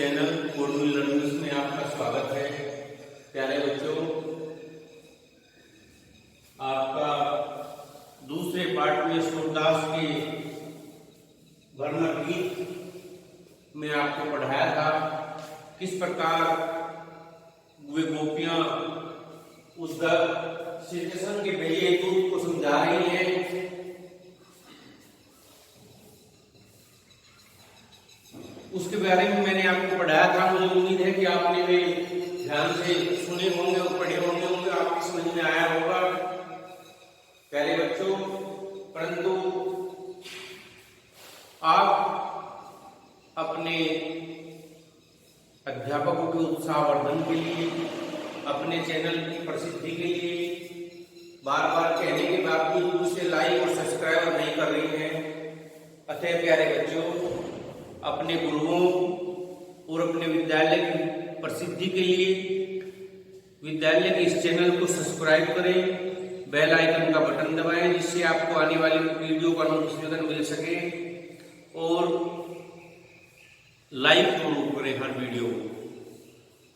Channel कोडविल learnings में आपका स्वागत है। प्यारे बच्चों, आपका दूसरे पाठ में सूरदास के वर्णन गीत में आपको पढ़ाया था किस प्रकार वे गोपियां उद्धव श्री कृष्ण के भेजे दूत को समझा रही हैं। उसके बारे में मैंने आपको पढ़ाया था। मुझे उम्मीद है कि आपने वे ध्यान से सुने होंगे और पढ़े होंगे, आपकी समझ में आया होगा। प्यारे बच्चों, परंतु आप अपने अध्यापकों के उत्साहवर्धन के लिए, अपने चैनल की प्रसिद्धि के लिए बार बार कहने के बावजूद उसे लाइक और सब्सक्राइब नहीं कर रही हैं। अतः प्यारे बच्चों, अपने गुरुओं और अपने विद्यालय की प्रसिद्धि के लिए विद्यालय के इस चैनल को सब्सक्राइब करें, बेल आइकन का बटन दबाएं, जिससे आपको आने वाली वीडियो का नोटिफिकेशन मिल सके, और लाइक जरूर करें हर वीडियो।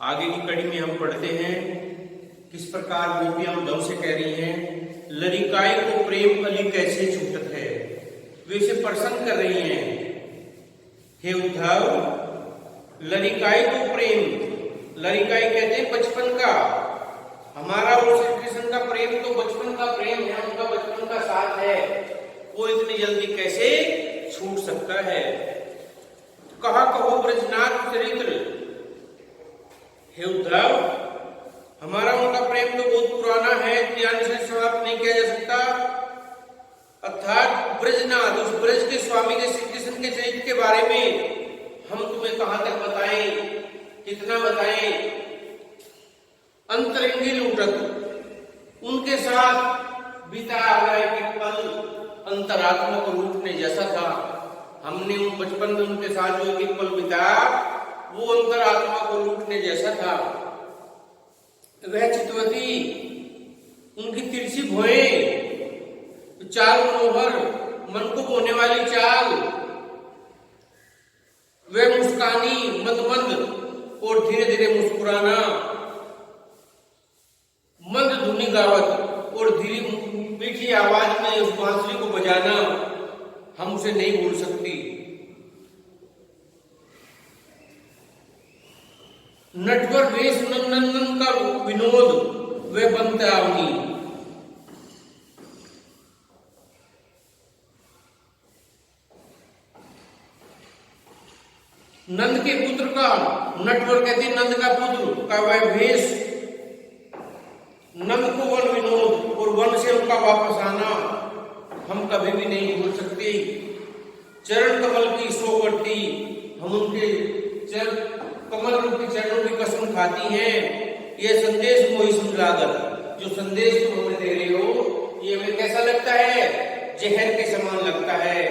आगे की कड़ी में हम पढ़ते हैं किस प्रकार गोपियां उद्धव से कह रही हैं, लड़िकाई को प्रेम अली कैसे छूटत है। वे इसे प्रसन्न कर रही हैं। हे उद्धव, लड़िकाई को प्रेम, लड़िकाई कहते हैं बचपन का। हमारा और श्री कृष्ण का प्रेम तो बचपन का प्रेम है, उनका बचपन का साथ है, वो इतनी जल्दी कैसे छूट सकता है। कहा कहो ब्रजनाथ चरित्र। हे उद्धव, हमारा उनका प्रेम तो बहुत पुराना है, ज्ञान से समाप्त नहीं किया जा सकता। अर्थात ब्रजनाथ, उस ब्रज के स्वामी के श्री कृष्ण के चरित्र के बारे में हम तुम्हें कहां तक बताएं, कितना बताएं। अंतरंगी लूटत, उनके साथ बिताया हुआ एक पल अंतरात्मा को लूटने जैसा था। हमने उन बचपन में उनके साथ जो एक पल बिताया वो अंतरात्मा को लूटने जैसा था। वह चितवती, उनकी तिरछी भुएं, चाल मनोहर, मन को मोहने वाली चाल, वह मुस्कानी मंद मंद और धीरे धीरे मुस्कुराना, मंद धुनी गावत और धीरे मीठी आवाज में उस बांसुरी को बजाना, हम उसे नहीं भूल सकती। नटवर वेश नंदन का विनोद, वह बनतावनी, नंद के पुत्र का, नटवर कहते नंद का पुत्र का वह वेश, नंद को वन विनोद और वन से उनका वापस आना हम कभी भी नहीं भूल सकते। चरण कमल की सो करती, हम उनके कमल रूपी चरणों की कसम खाती हैं। यह संदेश मोहि सुमलागर, जो संदेश तुम हमें दे रहे हो ये हमें कैसा लगता है, जहर के समान लगता है।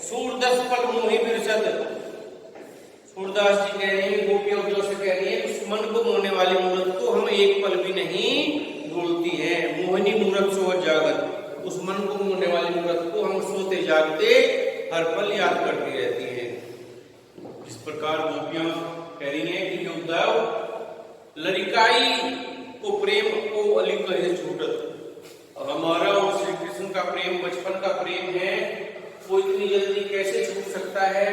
सूरदस पल मोहि बिरसत, सूरदास जी कह रहे हैं, गोपियां उद्धव से कह रही है, उस मन को मोहने वाली मूरत को हम एक पल भी नहीं भूलती है। मोहिनी मूरत सोवत जागत, उस मन को मोहने वाली मूरत को हम सोते जागते हर पल याद करती रहती है। इस प्रकार गोपियां कह रही है कि उद्धव, लड़िकाई को प्रेम को अली कहे छूटत। और हमारा और श्री कृष्ण का प्रेम बचपन का प्रेम है, वो इतनी जल्दी कैसे छूट सकता है।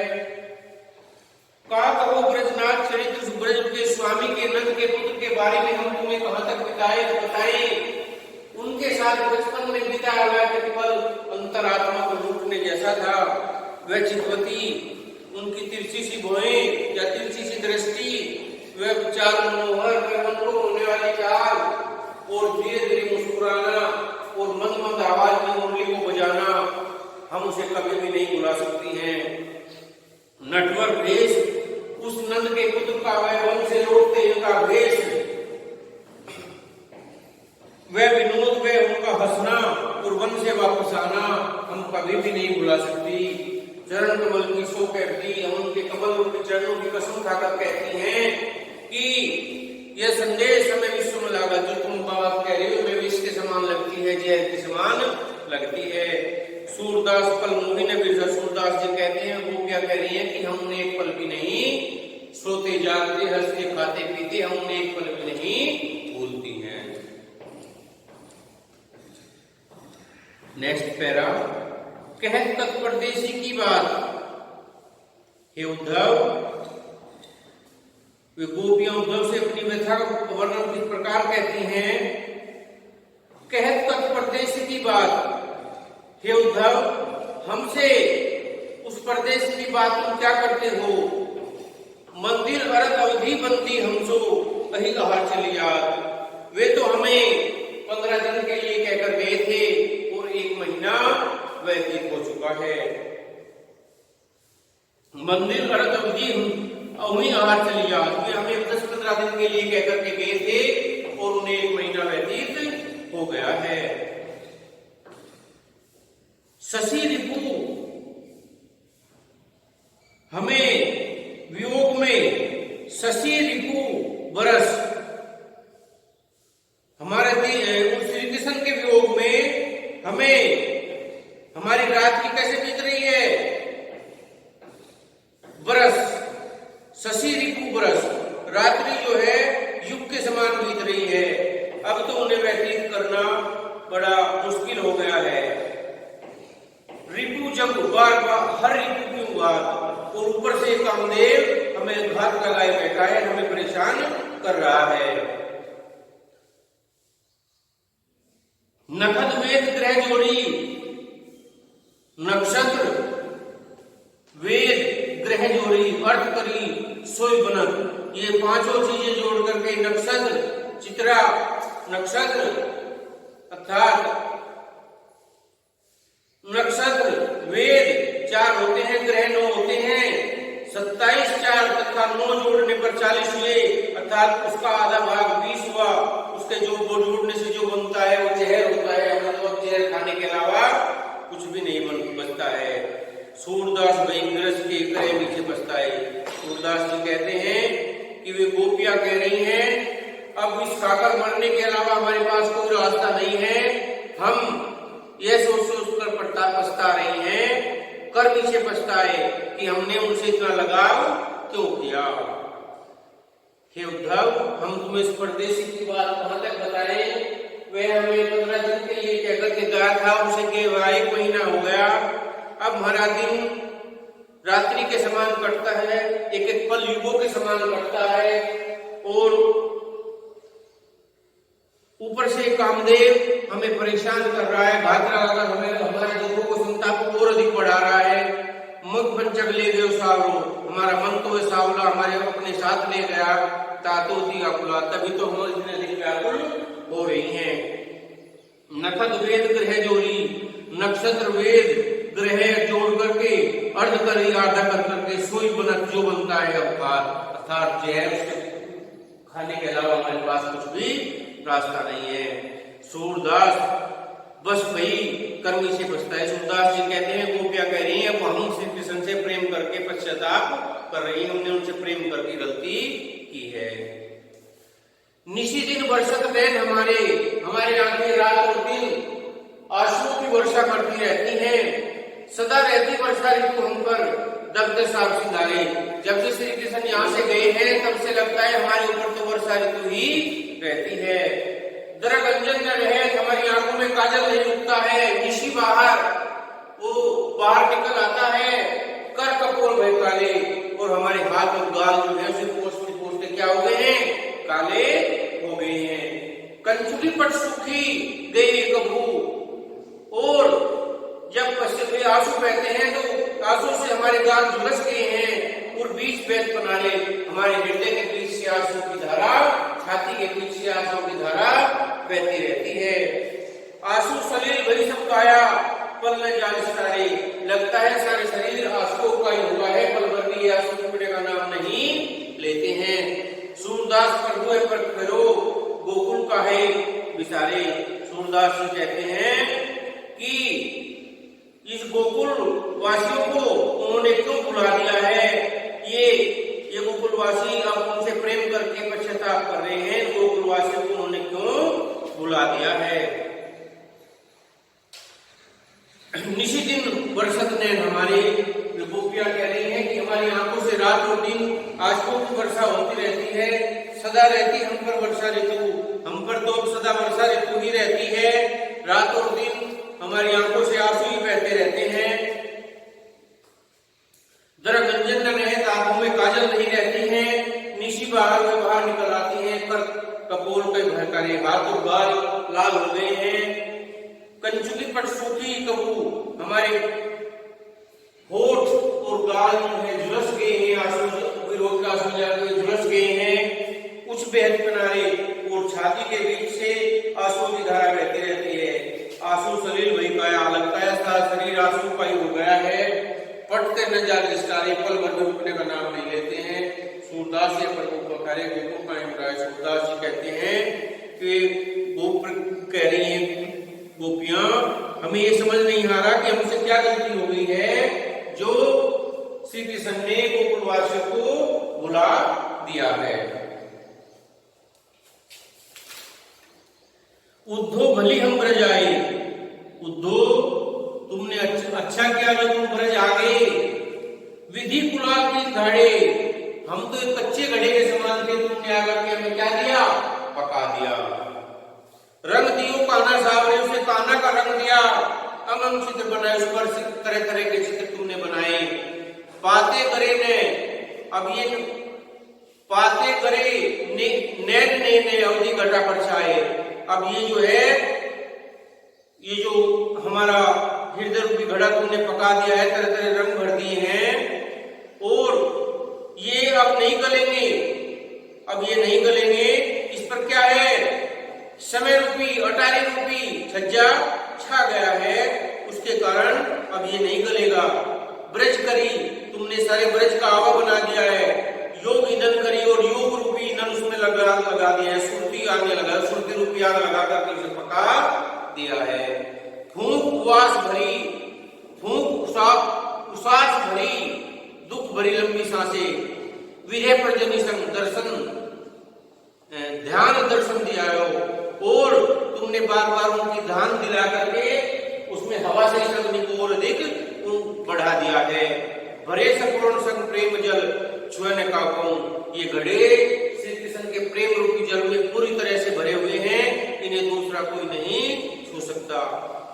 कहा कहो ब्रजनाथ चरित्र, ब्रज के स्वामी के नंद के पुत्र के बारे में हम तुम्हें कहां तक बताएं। उनके साथ बचपन में बिताया हुआ पल अंतरात्मा को लूटने जैसा था। वह चितवती, उनकी तिरछी सी भुएं या तिरछी सी दृष्टि, वह चाल मनोहर, वह मन को मोहने वाली चाल और धीरे धीरे मुस्कुराना और मंद मंद आवाज में मुरली को बजाना, हम उसे कभी भी नहीं भुला सकती हैं। नटवर वेश, उस नंद के पुत्र का वह वन से लौटते उनका वेश, वह विनोद, वह उनका हंसना और वन से वापस आना हम कभी भी नहीं भुला सकती। चरण कमल की सो कहती, हम उनके कमल उनके चरणों की कसम खाकर कहती हैं कि यह संदेश हमें विश्व में लगा, जो तुम बात कह रही हो हमें विश्व के समान लगती है, जहर के समान लगती है। सूरदास पल मोहि ने बिरसा, सूरदास जी कहते हैं वो क्या कह रही है कि हमने एक पल भी नहीं सोते जागते हंसते खाते पीते हम उन्हें एक पल भी नहीं भूलती हैं। नेक्स्ट पैरा, कहत तक परदेसी की बात। हे उद्धव, वे गोपियां उद्धव से अपनी व्यथा का वर्णन किस प्रकार कहती हैं। कहत तक परदेसी की बात। हे उद्धव, हमसे उस परदेश की बात तुम क्या करते हो। मंदिर अरत अवधि बनती हमसो कहीं कहा चली याद। वे तो हमें 15 दिन के लिए कहकर गए थे और 1 महीना व्यतीत हो चुका है। मंदिर अरत अवधि अवधि आहार चली याद। वे हमें 10-15 दिन के लिए कहकर के गए थे और उन्हें 1 महीना व्यतीत हो गया है। शशि रिपु, हमें वियोग में शशि रिपु बरस। हमारे श्री कृष्ण के वियोग में हमें हमारी रात्रि कैसे बीत रही है। बरस, शशि रिपु बरस, रात्रि जो है युग के समान बीत रही है। अब तो उन्हें व्यतीत करना बड़ा मुश्किल हो गया है। रिपु जब बार हर रिपु की बात, और ऊपर से कामदेव हमें घात लगाए बैठा है, हमें परेशान कर रहा है। नखद वेद ग्रह जोड़ी, नक्षत्र वेद ग्रह जोड़ी अर्थ करी सोई बनत। ये 5 चीजें जोड़ करके नक्षत्र चित्रा नक्षत्र अर्थात नक्षत्र वेद 4 होते हैं, ग्रह 9 होते हैं। 27 4 तथा 9 जोड़ने पर 40 हुए, अर्थात उसका आधा भाग 20 हुआ। उसके जो जोड़ने से जो बनता है वो जहर होता है। मतलब जहर खाने के अलावा कुछ भी नहीं बचता है। सूरदास भयंग्रस के ग्रह नीचे बसता है। सूरदास जी कहते हैं कि वे गोपियां कह रही हैं अब इस खाकर मरने के अलावा हमारे पास कोई रास्ता नहीं है। हम यह सोच कर पछता रही हैं, कर पीछे पछताए कि हमने उनसे इतना लगाव क्यों किया। हे उद्धव, हम तुम्हें इस परदेसी की बात कहां तक बताएं। वह हमें 15 दिन के लिए कहकर के गया था, उसे केवल 1 महीना हो गया। अब हमारा दिन रात्रि के समान कटता है, एक एक पल युगों के समान कटता है। और ऊपर से कामदेव हमें परेशान कर रहा है, घात लगाकर हमें हमारे दुखों को संताप को और अधिक बढ़ा रहा है। मुख पंचक ले गयो सावरो, हमारा मन तो सावला हमारे अपने साथ ले गया। तातो दी अकुला, तभी तो हम इतने अधिक व्याकुल हो रही हैं। नखद वेद ग्रह जोड़ी, नक्षत्र वेद ग्रह जोड़ करके अर्ध करी आधा कर करके सोई बनत जो बनता है अवकात, अर्थात जहर खाने के अलावा हमारे पास कुछ भी रास्ता नहीं है। सूरदास बस वही कर्मी से बचता है। सूरदास जी कहते हैं गोपियां कह रही हैं हम श्री कृष्ण से प्रेम करके पश्चाताप कर रही है, हमने उनसे प्रेम करके गलती की है। निशी दिन वर्षक नैन हमारे आंखें रात और दिन आंसुओं की वर्षा करती रहती हैं। सदा रहती वर्षा ऋतु हम पर दग्ध साफ सिंगारे। जब से श्री कृष्ण यहाँ से गए हैं तब से लगता है हमारे ऊपर तो वर्षा ऋतु ही रहती है। दरगंजन न रहे, हमारी आंखों में काजल नहीं उगता है। निशी बाहर वो बाहर निकल आता है, कर कपोल भय काले, और हमारे हाथ और गाल जो है उसे पोछते क्या हो गए हैं, काले हो गए हैं। कंचुली पट सूखी गई कबू, और जब पश्चिम आंसू बहते हैं तो आंसू से हमारे गाल झुलस गए हैं और बीच बैठ बनाने हमारे हृदय के बीच से आंसू की धारा, छाती के बीच से आंसू की धारा बहती रहती है। आंसू सलील भरी सब काया पल न जान सारे, लगता है सारे शरीर आंसुओं का ही हुआ है, पल भर भी आंसू टूटने का नाम नहीं लेते हैं। सूरदास प्रभु पर करो गोकुल का है विसारे। सूरदास जी कहते हैं कि इस गोकुल वासियों को उन्होंने क्यों बुला दिया है। ये गोकुलवासी अब उनसे प्रेम करके पश्चाताप कर रहे हैं। गोकुलवासियों को उन्होंने क्यों बुला दिया है। निशी दिन बरसत ने हमारे गोपियां कह रही हैं कि हमारी आंखों से रात और दिन आंसुओं की वर्षा होती रहती है, सदा रहती हम पर वर्षा ऋतु, हम पर तो सदा वर्षा ऋतु ही रहती है। रात और दिन हमारी आंखों से आंसू ही बहते रहते हैं। जरा गंजन न रहे, आंखों में काजल नहीं रहती है, निशी बाहर में बाहर निकल आती है, पर कपोल के भयकारी हाथ और गाल लाल हो गए हैं। कंचुकी पर सूखी कबू हमारे होठ और गाल में झुलस गए हैं, आंसू विरोध का आंसू जाकर झुलस गए हैं। कुछ बेहद किनारे और छाती के बीच से आंसू की धारा बहती रहती है। आंसू सलील वही पाया, लगता है सारा शरीर आंसू पाई हो गया है। पटते न जा निस्तारे, पल भर में रुकने का नाम नहीं लेते हैं। सूरदास ये प्रभु पखारे गोपो का इमराज। सूरदास जी कहते हैं कि गोप कह रही हैं गोपियां, हमें ये समझ नहीं आ रहा कि हमसे क्या गलती हो गई है जो श्री कृष्ण ने गोकुलवासियों को बुला दिया है। उद्धव भली हम ब्रज आए, उद्धव तुमने अच्छा किया जो तुम ब्रज आ गए। विधि कुलाल की घड़े, हम तो एक कच्चे घड़े के समान थे, तुमने आकर के हमें क्या दिया, पका दिया। रंग दियो काना सावरे, उसे काना का रंग दिया। अमंग चित्र बनाए, उस पर तरह तरह के चित्र तुमने बनाए। पाते करे ने, अब ये पाते करे नैन ने अवधि घटा पर छाए। अब ये जो है, ये जो हमारा हृदय रूपी घड़ा तुमने पका दिया है, तरह तरह रंग भर दिए हैं और ये अब नहीं गलेंगे, अब ये नहीं गलेंगे। इस पर क्या है, समय रूपी अटारी रूपी छज्जा छा गया है, उसके कारण अब ये नहीं गलेगा। ब्रज करी, तुमने सारे ब्रज का आवा बना दिया है। योग ईंधन करी और योग रूपी ईंधन उसमें लगा दिया है। सुरती आने लगा, सुरती रूपी आग लगा करके उसे पका दिया है। फूंक उवास भरी, फूंक उसास भरी, दुख भरी लंबी सांसें। विरह प्रजनी संग दर्शन, ध्यान दर्शन दिया हो और तुमने बार बार उनकी ध्यान दिला करके उसमें हवा से अग्नि को और अधिक बढ़ा दिया है। भरे सपूर्ण संग प्रेम जल छुएने का कौन, ये घड़े श्री कृष्ण के प्रेम रूपी जल में पूरी तरह से भरे हुए हैं, इन्हें दूसरा कोई नहीं छू सकता।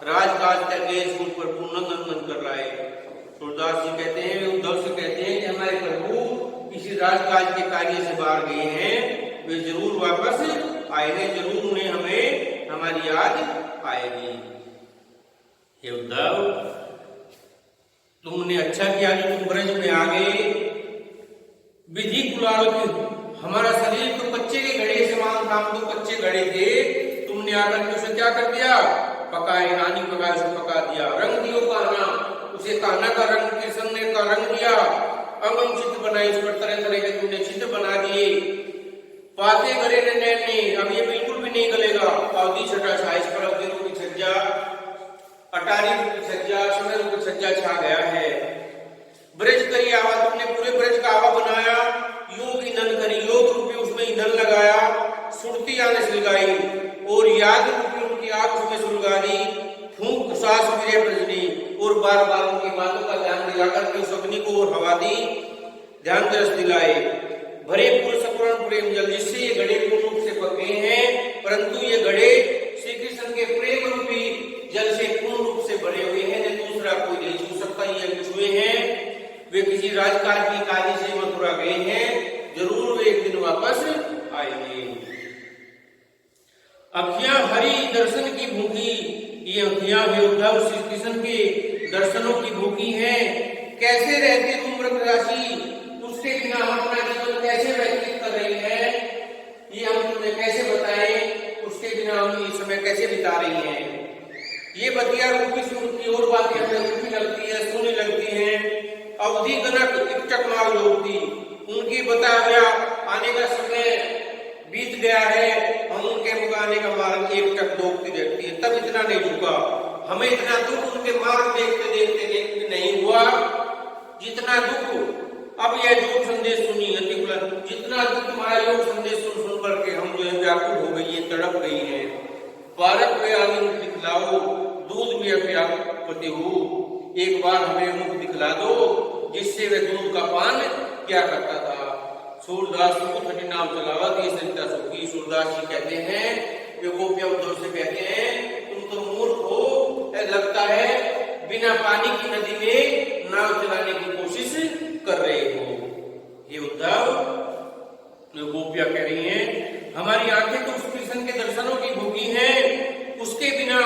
राजकाज त्यागे उन पर पूर्ण नंदन कर लाए। सूरदास जी कहते हैं, वे उद्धव से कहते हैं कि हमारे प्रभु किसी राजकाज के कार्य से बाहर गए हैं, वे जरूर वापस आएंगे, जरूर उन्हें हमें हमारी याद आएगी। हे उद्धव, तुमने अच्छा किया जो तुम ब्रज में आ गए। विधि कुलाल की, हमारा शरीर तो कच्चे के घड़े समान था, हम तो कच्चे घड़े थे, तुमने आकर के उसे क्या कर दिया, पकाए, रानी पकाए, उसे पका दिया। रंग दियो काना, उसे काना का रंग, कृष्ण ने का रंग दिया। अंगम चित्र बनाए, उस पर तरह तरह के तुमने चित्र बना दिए। पाते गरे नैन ने, अब ये बिल्कुल भी नहीं गलेगा। अवधि छठा छा, इस पर अवधि रूपी छज्जा, अटारी रूपी छज्जा, समय रूपी छज्जा छा गया है। ब्रज करी आवा, तुमने पूरे ब्रज का आवा बनाया। योग ईंधन करी, योग रूपी उसमें ईंधन लगाया। सुरती आने सुलगाई और याद रूपी उनकी आग उसमें सुलगा दी। फूंक सास विरह प्रजनी, और बार बार उनकी बातों का ध्यान दिलाकर के उस अग्नि को और हवा दी, ध्यान दर्श दिलाए। भरे पूर्ण सपूर्ण प्रेम जल, जिससे ये घड़े पूर्ण रूप से पक गए हैं, परंतु ये घड़े श्री कृष्ण के प्रेम रूपी जल से पूर्ण रूप से भरे हुए हैं, जो दूसरा कोई नहीं छू सकता। ये छुए हैं, वे किसी राजकाज की कार्य से मथुरा गए हैं, जरूर वे एक दिन वापस आएंगे। अखियां हरि दर्शन की भूखी, ये अखियां वे उद्धव श्री कृष्ण के दर्शनों की भूखी हैं। कैसे रहते तुम ब्रजवासी, उसके बिना हम अपना जीवन कैसे व्यतीत कर रही है, ये हम तुम्हें कैसे बताएं, उसके बिना हम ये समय कैसे बिता रही हैं। ये बतिया रूपी सुनती और बातें हमें रूपी लगती है, सुनी लगती हैं। अवधि गणक इकटक माल लोग थी, उनकी बताया गया आने का समय बीत गया है, हम उनके मुकाने का मार्ग एक टक दोगती देखती है, तब इतना नहीं झुका। हमें इतना दुख उनके मार्ग देखते देखते नहीं हुआ जितना दुख अब यह योग संदेश सुनी है, जितना दुख तुम्हारा योग संदेश सुन करके हम जो है व्याकुल हो गई है, तड़प गई है। बालक वे आनंद दिखलाओ, दूध भी अव्यापति हो, एक बार हमें मुख दिखला दो जिससे वे दूध का पान क्या करता था। सूरदास को थटी नाव चलावा दी सरिता सुखी। सूरदास जी कहते हैं, वे गोपियां उद्धव से कहते हैं, तुम तो मूर्ख हो, लगता है बिना पानी की नदी में नाव चलाने की कोशिश कर रहे हो। ये उद्धव, गोपियां कह रही हैं, हमारी आंखें तो उस कृष्ण के दर्शनों की भूखी हैं, उसके बिना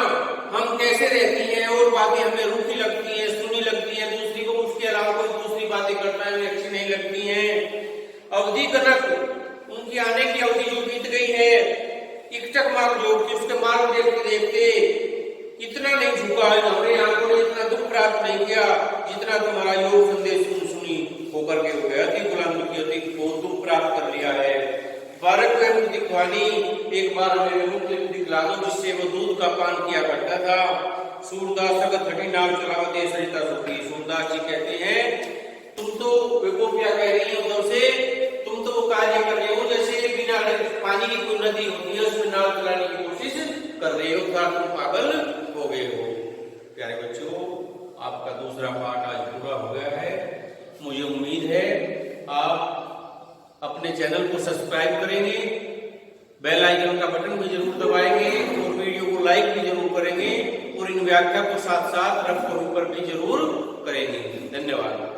हम कैसे रहती हैं, और बातें हमें रूखी लगती हैं, सुनी लगती हैं, दूसरी को उसके अलावा कोई दूसरी बातें करता है अच्छी नहीं लगती हैं। अवधि कनक, उनकी आने की अवधि जो बीत गई है, इकटक मार्ग जो उसके मार्ग देखते देखते इतना नहीं झुका है, हमारी आंखों ने इतना दुख प्राप्त नहीं किया जितना तुम्हारा योग संदेश सुनी होकर के हो गया। अति गुलाम की बहुत दुख प्राप्त कर लिया है। बालक को मुक्ति दिखवानी, एक बार हमें मुक्ति दिखला दो जिससे वो दूध का पान किया करता था। सूरदास अगर घटी नाम चलावते सरिता सुखी। सूरदास जी कहते हैं, तुम तो गोपियां कह रही है उद्धव से, तुम तो वो कार्य कर रहे हो जैसे बिना पानी की कोई नदी होती है उसमें नाव चलाने की कोशिश कर रहे हो, तुम पागल हो गए हो। प्यारे बच्चों, आपका दूसरा पाठ आज पूरा हो गया है। मुझे उम्मीद है आप अपने चैनल को सब्सक्राइब करेंगे, बेल आइकन का बटन भी जरूर दबाएंगे और वीडियो को लाइक भी जरूर करेंगे और इन व्याख्या को साथ साथ रफ पर भी जरूर करेंगे। धन्यवाद।